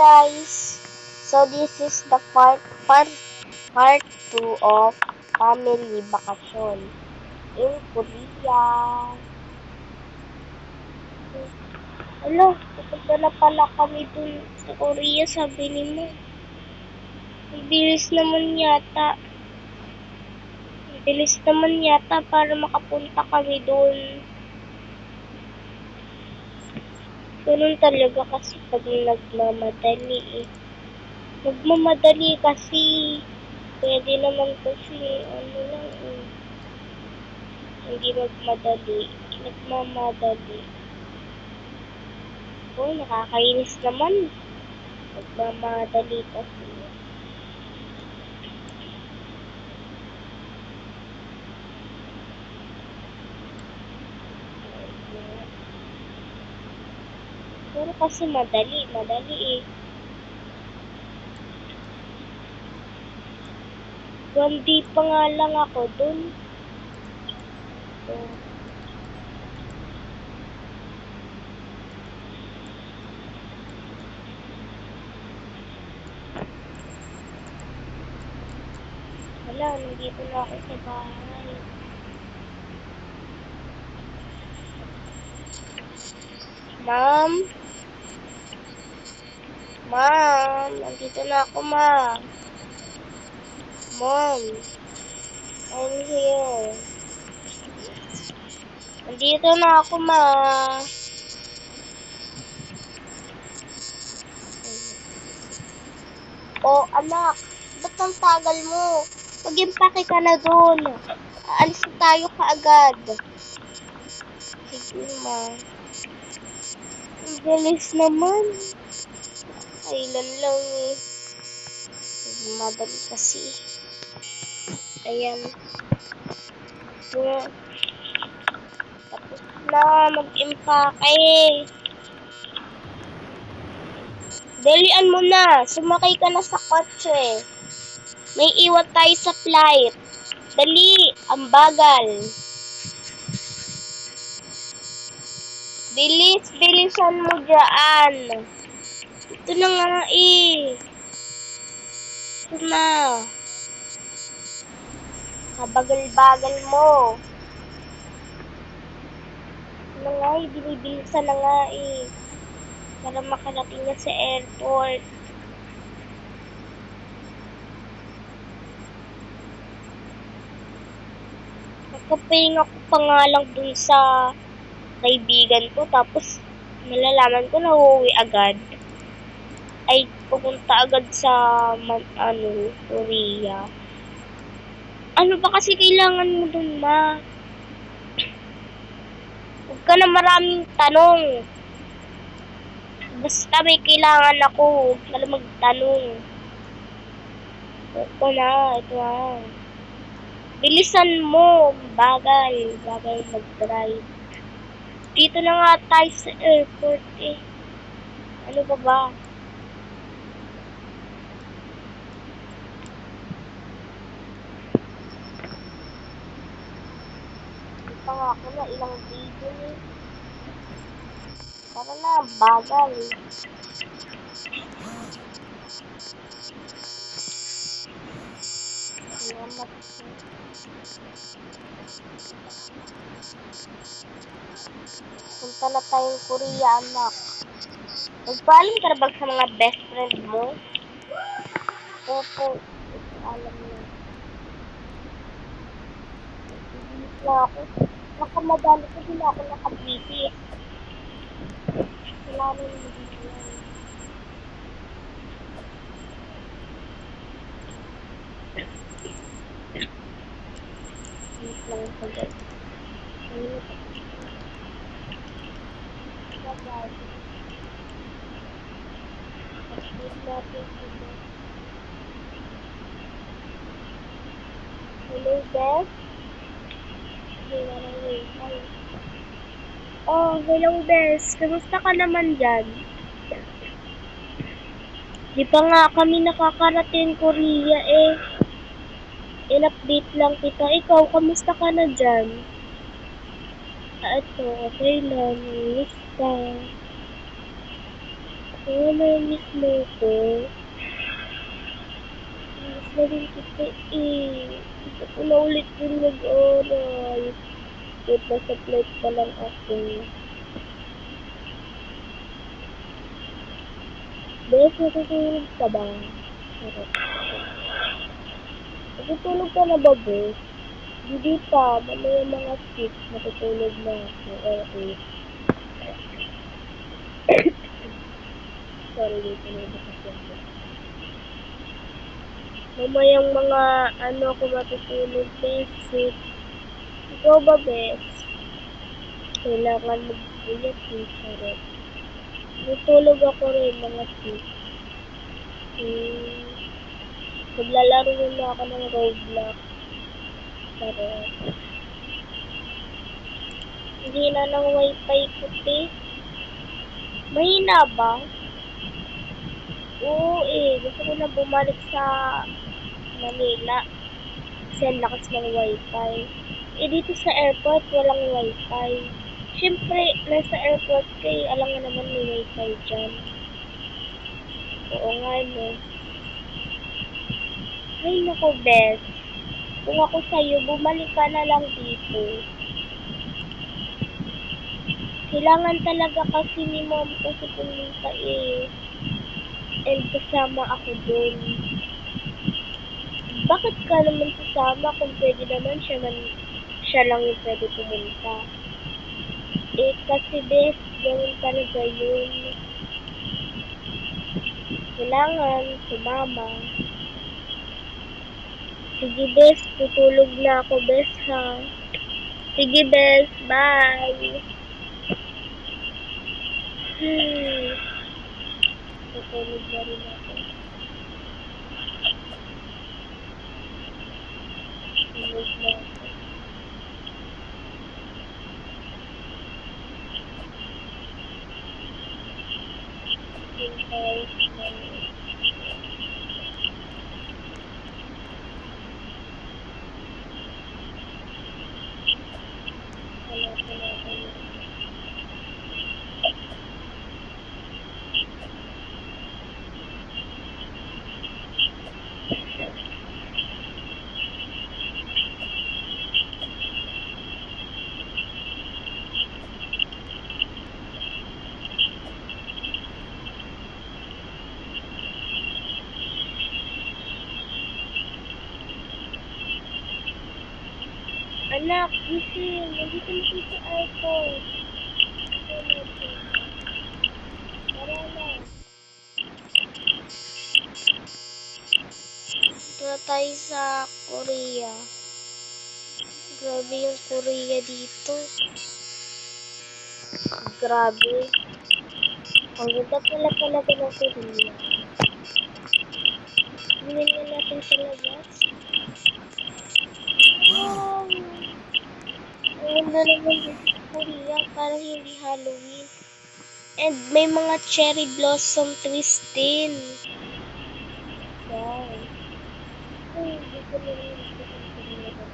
guys! So this is the part 2 of family vacation in Korea. Hala, pupunta na pala kami dun sa Korea, sabi ni mo. Ang bilis naman yata. Ang bilis naman yata para makapunta kami dun. Ganun talaga kasi pag nagmamadali eh. Nagmamadali kasi. Pwede naman kasi, ano lang eh. Hindi magmadali. Nagmamadali. Oh, nakakainis naman. Nagmamadali kasi. Pero kasi madali eh. 1 day pa nga lang ako dun. So, wala, nandito na ako sa bahay. Ma'am? Ma'am, nandito na ako, ma. Mom, I'm here. Nandito na ako, ma. Oh, anak, ba't ang tagal mo? Mag-impake ka na dun. Aalis na tayo kaagad. Sige, ma. Ang bilis naman. Kailan lang eh. Madali kasi. Ayan. Tapos na mag-impake. Dalian mo na. Sumakay ka na sa kotse. May iwan tayo sa flight. Dali. Ang bagal. Bilisan mo dyan. Ito na nga eh. Ito na. Kabagal-bagal mo. Ito na nga eh. Binibilisan na nga eh. Para makarating na sa airport. Nagkapahinga ko pa nga lang dun sa kaibigan ko. Tapos malalaman ko na uuwi agad. Ay pupunta agad sa Korea. Ano ba kasi kailangan mo dun, ma? Huwag ka na maraming tanong. Basta may kailangan ako, huwag ka na magtanong. Ito na. Bilisan mo, bagal mag-drive. Dito na nga tayo sa airport eh. Ano ba? Ito nga ako na ilang video eh. Tara na, bagal. Salamat. Punta na tayong Korea, anak. Nagpaalam ka na ba sa mga best friend mo? Opo. Alam mo. Nagbibilis na ako. Nakamadali ko din ako nakabibis. Kailangan mo din yan. Wait lang ako guys. Hello, Beth? Oh, hello, Beth. Kamusta ka naman dyan? Di pa nga kami nakakarating Korea eh. In-update lang kita. Ikaw, kamusta ka na dyan? Ito, okay lang. Miss ka. Ako Oo, na-miss mo ko. Miss na din kita eh. Gusto ko na ulit din mag-aral. Kahit nasa flight pa lang ako. Bes, natutulog ka ba? Sarap. Natutulog ka na ba, Bes? Hindi pa. Mamaya mga 6, natutulog na ako. Or 8. Sorry, wait. Tinulog kasi ako. Mamayang mga ako matutulog, Bes. 6. Ikaw ba, Bes? Kailangan magpuyat eh, charot. Natutulog ako rin mga 6. Maglalaro muna ako ng Roblox. Charot. Hindi na ng wifi ko, te. Mahina ba? Oo eh. Gusto ko na bumalik sa Manila. Kasi ang lakas ng wifi. Eh dito sa airport, walang wifi. Siyempre, nasa airport kay alam nga naman may wifi dyan. Oo nga, no. Ay, nako, Bes. Kung ako sa'yo, bumalik ka na lang dito. Kailangan talaga kasi ni mom kasi pumunta eh. And kasama ako dun. Bakit ka naman sasama kung pwede naman siya lang yung pwede pumunta? Eh, kasi bes, ganun talaga yun. Kailangan sumama. Sige, bes, tutulog na ako, bes, ha? Sige, bes, bye! Tutulog na rin ako. Tulog na ako. Hintay ng... Hanapin natin yun. Anak, gising. Nandito na kayo sa airport. Ito natin. Tara na. Ito na tayo sa Korea. Grabe yung Korea dito. Grabe. Ang ganda pala talaga ng Korea. Tingnan nga natin sa labas. Wow! Ang ganda naman dito sa Korea. Parang hindi Halloween. And may mga cherry blossom trees din. Wow. Ay, hindi ko narinig sa Korea ba?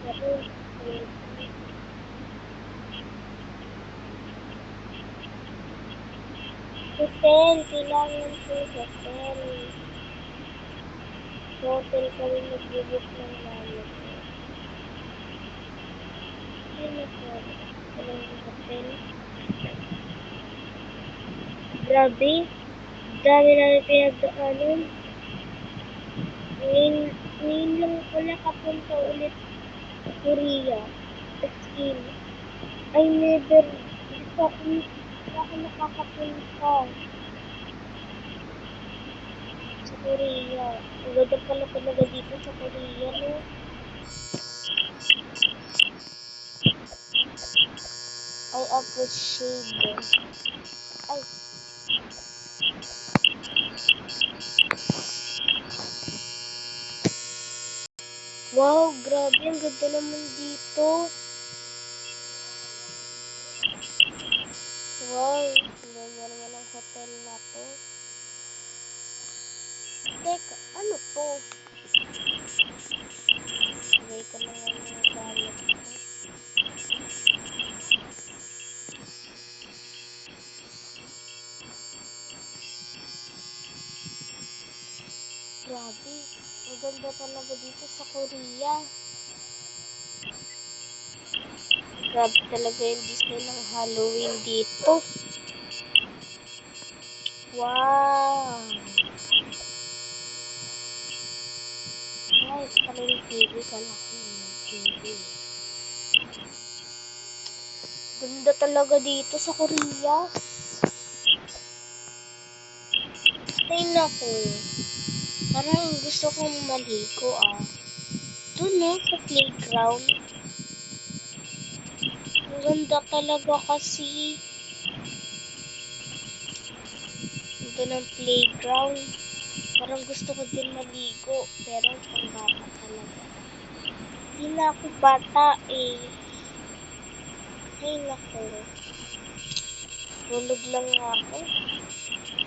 Pero, hotel, kailangan ko hotel. Sa hotel kami mag-book ng mami ko. Ay, naku, walang hotel. Grabe, dami namin pinagdaanan. Ngayon lang ako nakapunta ulit sa Korea. As in, I never, hindi ako nakakapunta sa Korea. Ang ganda pala talaga dito sa Korea, no? I appreciate them. Ay, wow, grabe, ang ganda naman dito. Wow, ang ganda naman ang hotel na to. Teka, ano to? Sabay ko naman yung gamit ko. Grabe. Ang ganda talaga dito sa Korea. Grabe talaga yung design ng Halloween dito. Wow! Ay, pala yung TV. Kala ko yung TV. Ganda talaga dito sa Korea. Ay, naku. Parang gusto kong maligo Doon no, sa playground. Ang ganda talaga kasi. Ganda ng playground. Parang gusto ko din maligo. Pero pang bata talaga. Hindi na ako bata eh. Ay naku. Tulog lang ako.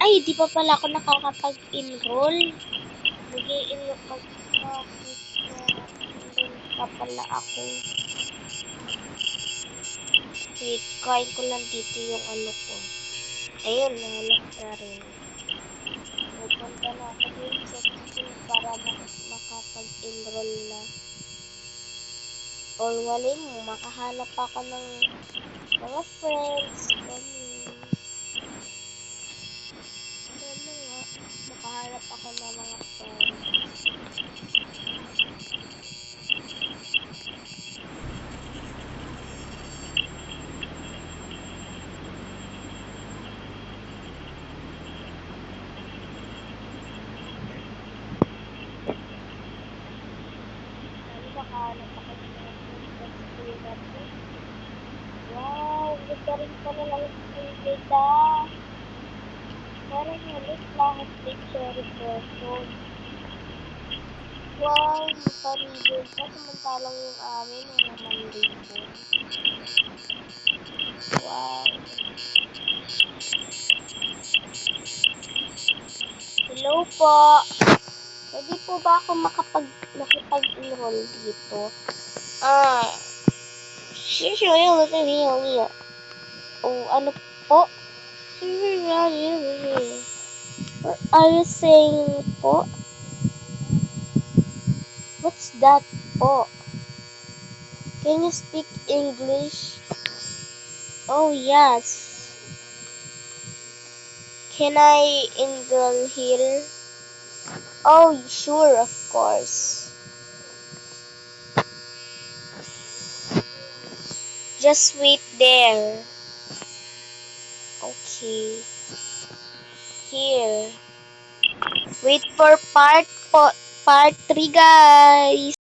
Ay, di pa pala ako nakakapag-enroll. Mag-enroll pa pala ako. Wait, kain ko lang dito yung ano ko. Ayun, nahanap na rin. Pupunta na ako din sa school para makapag-enroll na. Or wala mo, makahanap ako ng mga friends. Ganun. Ano nga, makahanap ako ng mga friends. Ano, makahanap ako ng mga friends sa school natin. Wow, ganda rin pala lang school nila. Parang halos lahat din cherry blossom. Wow, naka-ribbon pa. Samantalang yung amin, wala man ribbon. Wow. Hello po. Pwede po ba ako makipag-enroll dito? Oh, ano po? What are you saying po? What's that po? Can you speak English? Oh, yes. Can I enroll here? Oh, sure, of course. Just wait there. Okay. Here. Wait for part 3, guys.